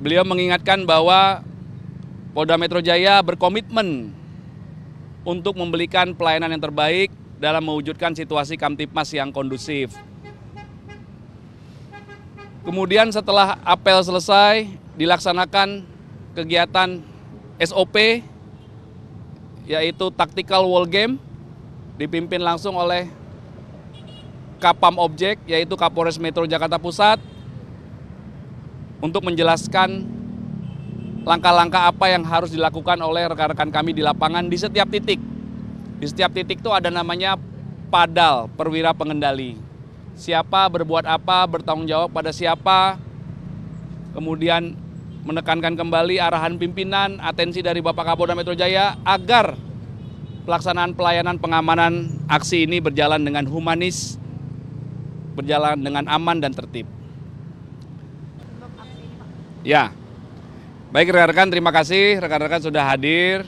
Beliau mengingatkan bahwa Polda Metro Jaya berkomitmen untuk memberikan pelayanan yang terbaik dalam mewujudkan situasi Kamtipmas yang kondusif. Kemudian setelah apel selesai, dilaksanakan kegiatan SOP, yaitu Tactical Wall Game, dipimpin langsung oleh Kapam Objek, yaitu Kapolres Metro Jakarta Pusat, untuk menjelaskan langkah-langkah apa yang harus dilakukan oleh rekan-rekan kami di lapangan di setiap titik. Di setiap titik itu ada namanya padal, perwira pengendali. Siapa berbuat apa, bertanggung jawab pada siapa, kemudian menekankan kembali arahan pimpinan, atensi dari Bapak Kapolda Metro Jaya agar pelaksanaan pelayanan pengamanan aksi ini berjalan dengan humanis, berjalan dengan aman dan tertib. Ya, baik rekan-rekan, terima kasih rekan-rekan sudah hadir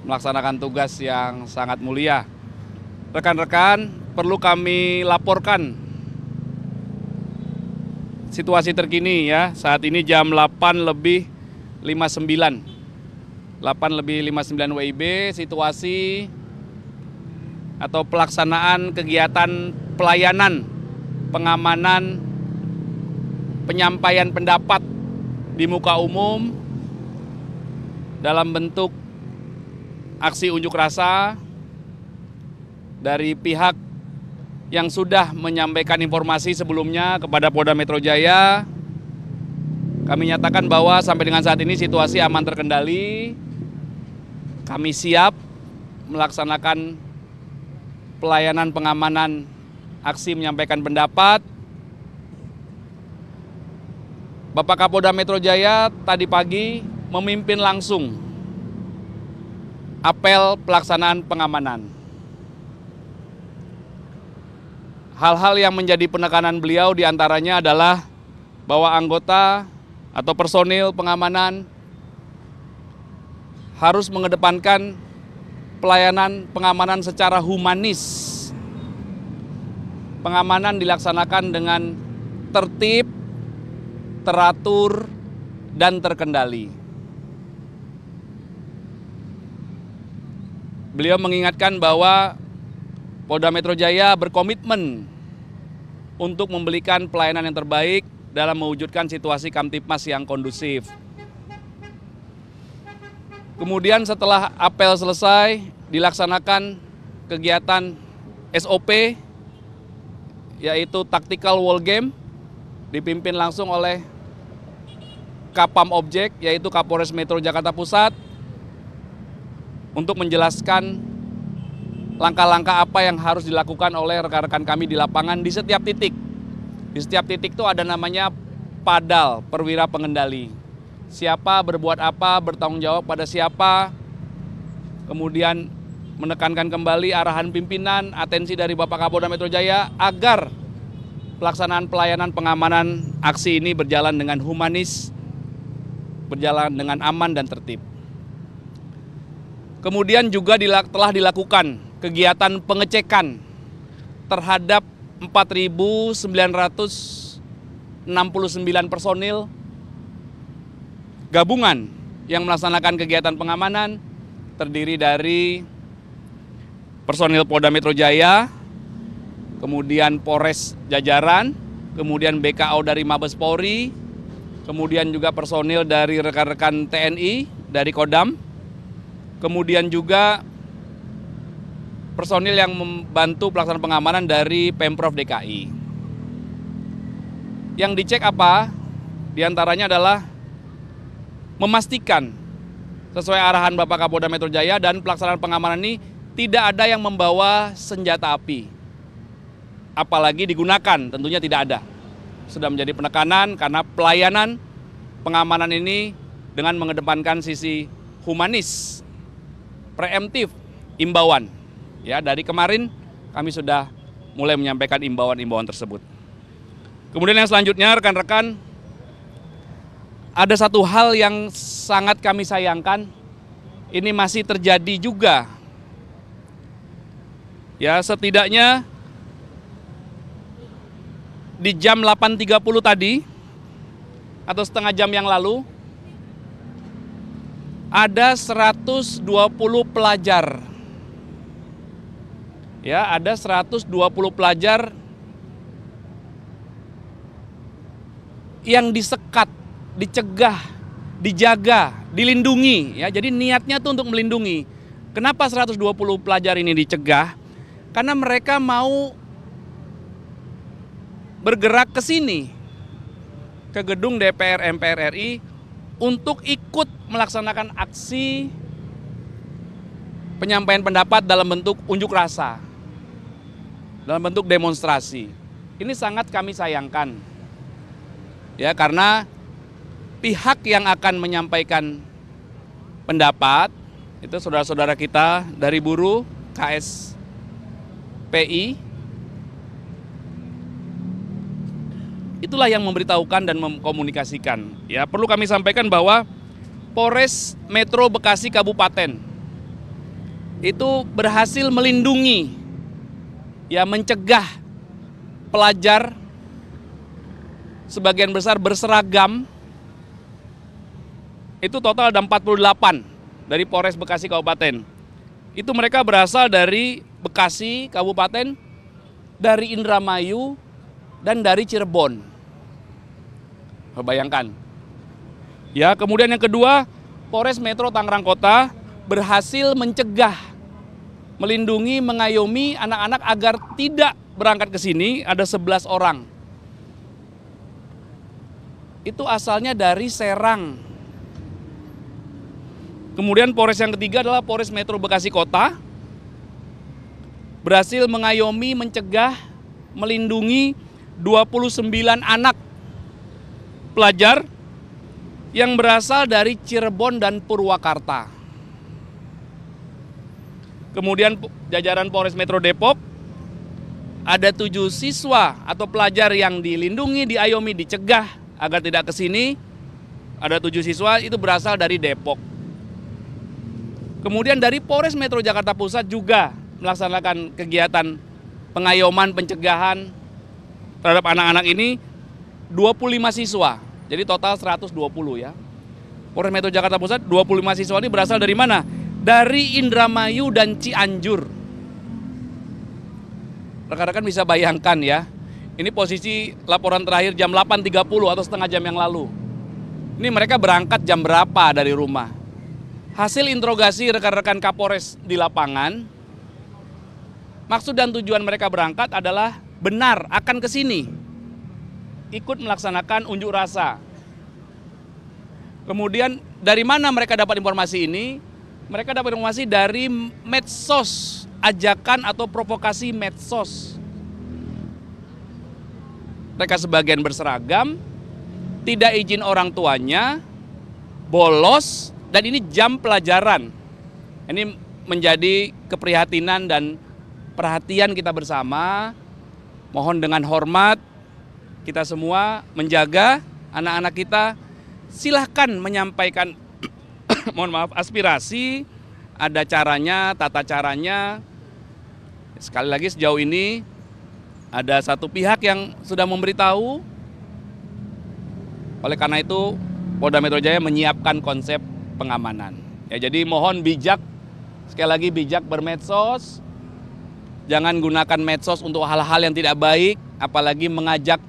melaksanakan tugas yang sangat mulia. Rekan-rekan, perlu kami laporkan situasi terkini ya. Saat ini jam 8:59 WIB, situasi atau pelaksanaan kegiatan pelayanan pengamanan penyampaian pendapat di muka umum dalam bentuk aksi unjuk rasa dari pihak yang sudah menyampaikan informasi sebelumnya kepada Polda Metro Jaya. Kami nyatakan bahwa sampai dengan saat ini situasi aman terkendali. Kami siap melaksanakan pelayanan pengamanan aksi menyampaikan pendapat. Bapak Kapolda Metro Jaya tadi pagi memimpin langsung apel pelaksanaan pengamanan. Hal-hal yang menjadi penekanan beliau diantaranya adalah bahwa anggota atau personil pengamanan harus mengedepankan pelayanan pengamanan secara humanis. Pengamanan dilaksanakan dengan tertib, teratur, dan terkendali. Beliau mengingatkan bahwa Polda Metro Jaya berkomitmen untuk memberikan pelayanan yang terbaik dalam mewujudkan situasi Kamtipmas yang kondusif. Kemudian setelah apel selesai, dilaksanakan kegiatan SOP, yaitu Tactical Wall Game, dipimpin langsung oleh Kapam Objek, yaitu Kapolres Metro Jakarta Pusat, untuk menjelaskan langkah-langkah apa yang harus dilakukan oleh rekan-rekan kami di lapangan di setiap titik. Di setiap titik itu ada namanya padal, perwira pengendali. Siapa berbuat apa, bertanggung jawab pada siapa, kemudian menekankan kembali arahan pimpinan, atensi dari Bapak Kapolda Metro Jaya agar pelaksanaan pelayanan pengamanan aksi ini berjalan dengan humanis, berjalan dengan aman dan tertib. Kemudian juga telah dilakukan kegiatan pengecekan terhadap 4.969 personil gabungan yang melaksanakan kegiatan pengamanan, terdiri dari personil Polda Metro Jaya, kemudian Polres Jajaran, kemudian BKO dari Mabes Polri, kemudian juga personil dari rekan-rekan TNI dari Kodam, kemudian juga personil yang membantu pelaksanaan pengamanan dari Pemprov DKI. Yang dicek apa? Di antaranya adalah memastikan sesuai arahan Bapak Kapolda Metro Jaya dan pelaksanaan pengamanan ini tidak ada yang membawa senjata api. Apalagi digunakan, tentunya tidak ada. Sudah menjadi penekanan karena pelayanan pengamanan ini dengan mengedepankan sisi humanis, preemptif, imbauan. Ya, dari kemarin kami sudah mulai menyampaikan imbauan-imbauan tersebut. Kemudian yang selanjutnya rekan-rekan, ada satu hal yang sangat kami sayangkan, ini masih terjadi juga. Ya, setidaknya di jam 8.30 tadi atau setengah jam yang lalu, ada 120 pelajar. Ya, ada 120 pelajar yang disekat, dicegah, dijaga, dilindungi. Ya, jadi niatnya tuh untuk melindungi. Kenapa 120 pelajar ini dicegah? Karena mereka mau bergerak ke sini, ke gedung DPR MPR RI untuk ikut melaksanakan aksi penyampaian pendapat dalam bentuk unjuk rasa, dalam bentuk demonstrasi. Ini sangat kami sayangkan, ya, karena pihak yang akan menyampaikan pendapat itu saudara-saudara kita dari buruh, KSPI, itulah yang memberitahukan dan mengkomunikasikan. Ya, perlu kami sampaikan bahwa Polres Metro Bekasi Kabupaten itu berhasil melindungi, ya, mencegah pelajar sebagian besar berseragam. Itu total ada 48 dari Polres Bekasi Kabupaten. Itu mereka berasal dari Bekasi Kabupaten, dari Indramayu, dan dari Cirebon. Bayangkan. Ya, kemudian yang kedua, Polres Metro Tangerang Kota berhasil mencegah, melindungi, mengayomi anak-anak agar tidak berangkat ke sini. Ada 11 orang. Itu asalnya dari Serang. Kemudian Polres yang ketiga adalah Polres Metro Bekasi Kota, berhasil mengayomi, mencegah, melindungi 29 anak pelajar yang berasal dari Cirebon dan Purwakarta. Kemudian jajaran Polres Metro Depok, ada 7 siswa atau pelajar yang dilindungi, diayomi, dicegah agar tidak ke sini. Ada 7 siswa itu berasal dari Depok. Kemudian dari Polres Metro Jakarta Pusat juga melaksanakan kegiatan pengayoman, pencegahan terhadap anak-anak ini, 25 siswa. Jadi total 120, ya. Polres Metro Jakarta Pusat 25 siswa ini berasal dari mana? Dari Indramayu dan Cianjur. Rekan-rekan bisa bayangkan, ya. Ini posisi laporan terakhir jam 8.30 atau setengah jam yang lalu. Ini mereka berangkat jam berapa dari rumah? Hasil interogasi rekan-rekan Kapolres di lapangan, maksud dan tujuan mereka berangkat adalah benar akan ke sini, ikut melaksanakan unjuk rasa. Kemudian dari mana mereka dapat informasi ini? Mereka dapat informasi dari medsos, ajakan atau provokasi medsos. Mereka sebagian berseragam, tidak izin orang tuanya, bolos, dan ini jam pelajaran. Ini menjadi keprihatinan dan perhatian kita bersama. Mohon dengan hormat kita semua menjaga anak-anak kita. Silahkan menyampaikan mohon maaf, aspirasi, ada caranya, tata caranya. Sekali lagi sejauh ini ada satu pihak yang sudah memberitahu. Oleh karena itu Polda Metro Jaya menyiapkan konsep pengamanan. Ya, jadi mohon bijak, sekali lagi bijak bermedsos. Jangan gunakan medsos untuk hal-hal yang tidak baik, apalagi mengajak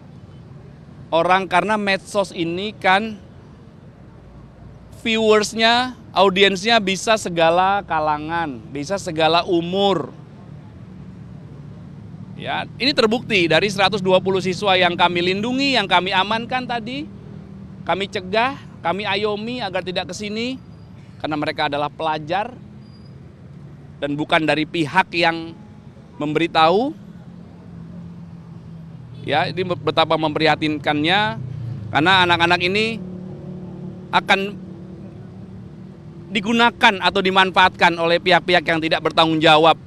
orang, karena medsos ini kan viewersnya, audiensnya bisa segala kalangan, bisa segala umur. Ya, ini terbukti dari 120 siswa yang kami lindungi, yang kami amankan tadi, kami cegah, kami ayomi agar tidak ke sini, karena mereka adalah pelajar dan bukan dari pihak yang memberitahu. Ya, ini betapa memprihatinkannya, karena anak-anak ini akan digunakan atau dimanfaatkan oleh pihak-pihak yang tidak bertanggung jawab,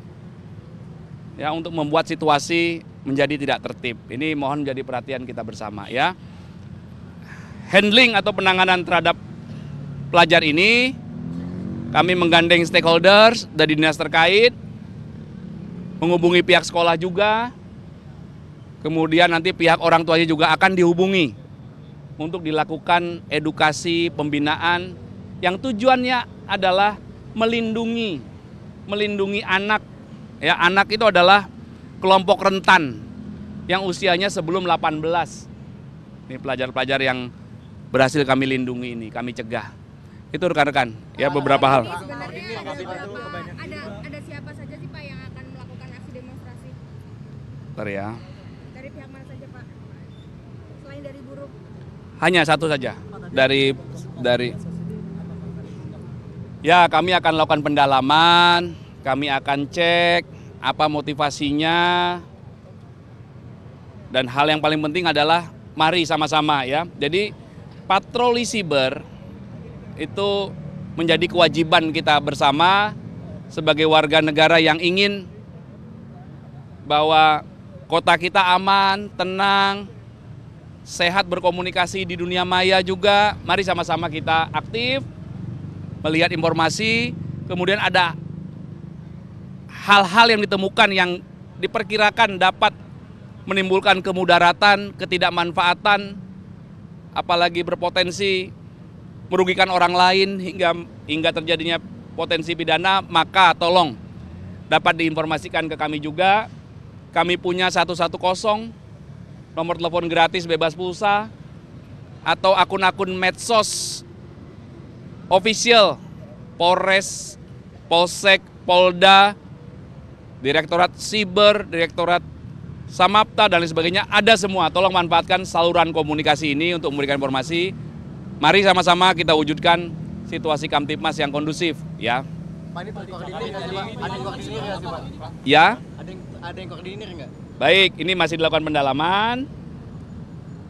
ya, untuk membuat situasi menjadi tidak tertib. Ini mohon menjadi perhatian kita bersama, ya. Handling atau penanganan terhadap pelajar ini, kami menggandeng stakeholders dari dinas terkait, menghubungi pihak sekolah juga, kemudian nanti pihak orang tuanya juga akan dihubungi untuk dilakukan edukasi, pembinaan yang tujuannya adalah melindungi anak. Ya, anak itu adalah kelompok rentan yang usianya sebelum 18. Ini pelajar-pelajar yang berhasil kami lindungi ini, kami cegah. Itu rekan-rekan, ya beberapa hal. Sebenarnya ada siapa saja sih Pak yang akan melakukan aksi demonstrasi? Bentar ya. Dari pihak mana saja Pak? Selain dari buruh? Hanya satu saja dari ya, kami akan lakukan pendalaman, kami akan cek apa motivasinya, dan hal yang paling penting adalah mari sama-sama ya. Jadi patroli siber itu menjadi kewajiban kita bersama sebagai warga negara yang ingin bahwa kota kita aman, tenang, sehat berkomunikasi di dunia maya juga. Mari sama-sama kita aktif melihat informasi, kemudian ada hal-hal yang ditemukan yang diperkirakan dapat menimbulkan kemudaratan, ketidakmanfaatan, apalagi berpotensi merugikan orang lain hingga terjadinya potensi pidana, maka tolong dapat diinformasikan ke kami juga. Kami punya 110 nomor telepon gratis bebas pulsa atau akun-akun medsos official Polres, Polsek, Polda, Direktorat Siber, Direktorat Samapta dan lain sebagainya, ada semua. Tolong manfaatkan saluran komunikasi ini untuk memberikan informasi. Mari sama-sama kita wujudkan situasi Kamtipmas yang kondusif, ya. Pak, ini koordinir nggak sih, Pak? Ada yang koordinir nggak sih, Pak? Ya. Ada yang koordinir nggak? Baik, ini masih dilakukan pendalaman.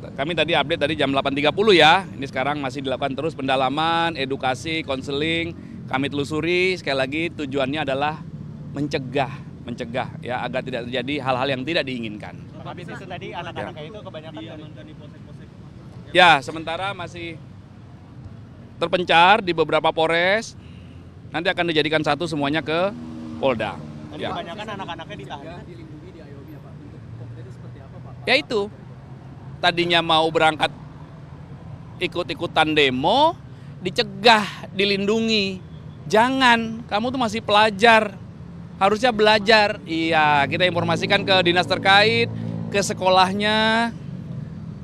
Kami tadi update tadi jam 8.30 ya. Ini sekarang masih dilakukan terus pendalaman, edukasi, konseling. Kami telusuri, sekali lagi tujuannya adalah mencegah ya, agar tidak terjadi hal-hal yang tidak diinginkan. Pak Bisnis tadi anak-anaknya itu kebanyakan dari polsek-polsek. Ya, sementara masih terpencar di beberapa Polres. Nanti akan dijadikan satu semuanya ke Polda. Dan Ya. kebanyakan anak-anaknya ditahan. Ya itu, tadinya mau berangkat ikut-ikutan demo, dicegah, dilindungi. Jangan, kamu tuh masih pelajar, harusnya belajar. Iya, kita informasikan ke dinas terkait, ke sekolahnya,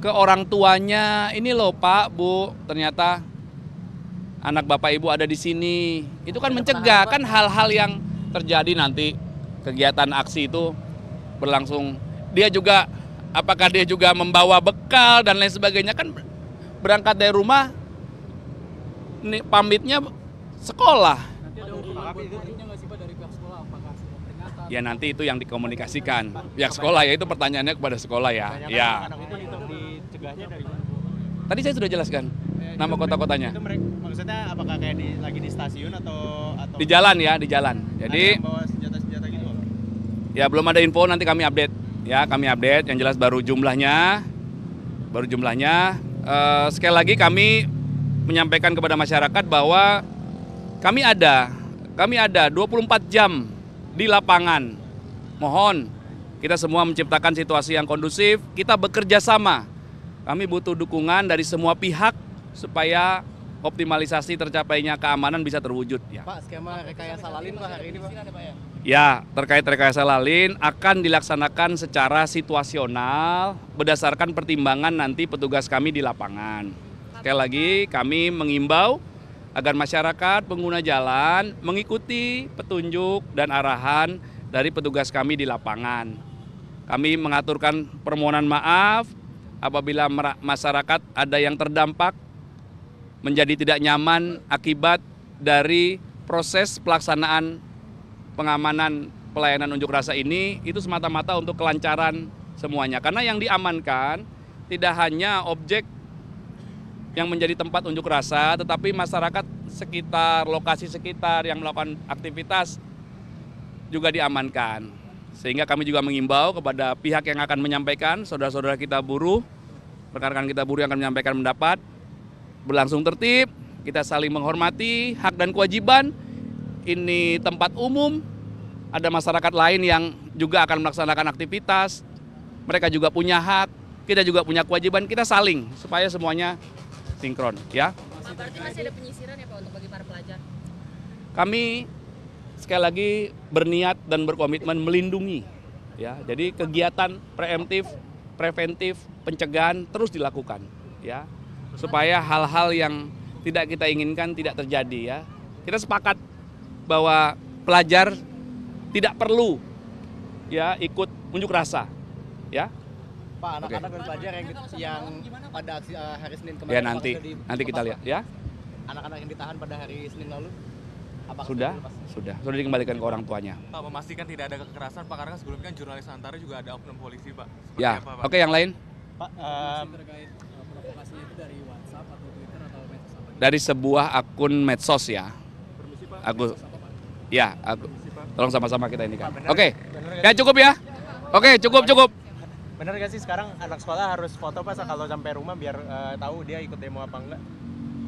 ke orang tuanya. Ini loh Pak, Bu, ternyata anak Bapak Ibu ada di sini. Itu kan mencegah, kan hal-hal yang terjadi nanti kegiatan aksi itu berlangsung. Dia juga, apakah dia juga membawa bekal dan lain sebagainya, kan berangkat dari rumah, nih, pamitnya sekolah. Nanti ada update-nya nggak sih Pak dari pihak sekolah? Apakah sudah peringatan? Ya nanti itu yang dikomunikasikan. Pihak sekolah ya, itu pertanyaannya kepada sekolah ya. Ya. Anak itu dicegahnya dari mana? Tadi saya sudah jelaskan nama kota-kotanya. Itu mereka, maksudnya apakah kayak lagi di stasiun atau Di jalan ya, di jalan. Jadi ada yang bawa senjata-senjata gitu? ya belum ada info, nanti kami update. Ya, kami update. Yang jelas baru jumlahnya. Sekali lagi kami menyampaikan kepada masyarakat bahwa kami ada 24 jam di lapangan. Mohon kita semua menciptakan situasi yang kondusif, kita bekerja sama. Kami butuh dukungan dari semua pihak supaya optimalisasi tercapainya keamanan bisa terwujud. Ya. Pak, skema rekayasa lalin Pak hari ini Pak? Ya, terkait rekayasa lalin akan dilaksanakan secara situasional berdasarkan pertimbangan nanti petugas kami di lapangan. Sekali lagi kami mengimbau agar masyarakat pengguna jalan mengikuti petunjuk dan arahan dari petugas kami di lapangan. Kami mengaturkan permohonan maaf apabila masyarakat ada yang terdampak menjadi tidak nyaman akibat dari proses pelaksanaan pengamanan pelayanan unjuk rasa ini, itu semata-mata untuk kelancaran semuanya. Karena yang diamankan tidak hanya objek yang menjadi tempat unjuk rasa, tetapi masyarakat sekitar, lokasi sekitar yang melakukan aktivitas juga diamankan. Sehingga kami juga mengimbau kepada pihak yang akan menyampaikan, saudara-saudara kita buruh, rekan-rekan kita buruh yang akan menyampaikan pendapat, berlangsung tertib, kita saling menghormati hak dan kewajiban. Ini tempat umum, ada masyarakat lain yang juga akan melaksanakan aktivitas, mereka juga punya hak, kita juga punya kewajiban, kita saling supaya semuanya sinkron, ya. Pak, berarti masih ada penyisiran ya Pak untuk bagi para pelajar? Kami sekali lagi berniat dan berkomitmen melindungi, ya. Jadi kegiatan preemptif, preventif, pencegahan terus dilakukan, ya, supaya hal-hal yang tidak kita inginkan tidak terjadi, ya. Kita sepakat bahwa pelajar tidak perlu, ya, ikut unjuk rasa, ya. Pak, anak-anak dan pelajar yang pada aksi hari Senin kemarin. Ya nanti kita lihat, ya. Anak-anak yang ditahan pada hari Senin lalu. Apakah Sudah dikembalikan ke orang tuanya. Pak, memastikan tidak ada kekerasan, Pak, karena kan sebelumnya kan jurnalis Antara juga ada oknum polisi, Pak. Seperti Ya, apa, Pak? oke, yang lain Pak, terkait provokasinya itu dari WhatsApp atau Twitter atau medsos apa? dari sebuah akun medsos, ya. Aku, ya, tolong sama-sama kita ini kan. Oke, ya cukup ya. Oke, cukup. benar gak sih sekarang anak sekolah harus foto Pak kalau sampai rumah biar tahu dia ikut demo apa enggak?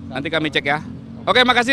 Nanti kami cek ya. Oke, makasih.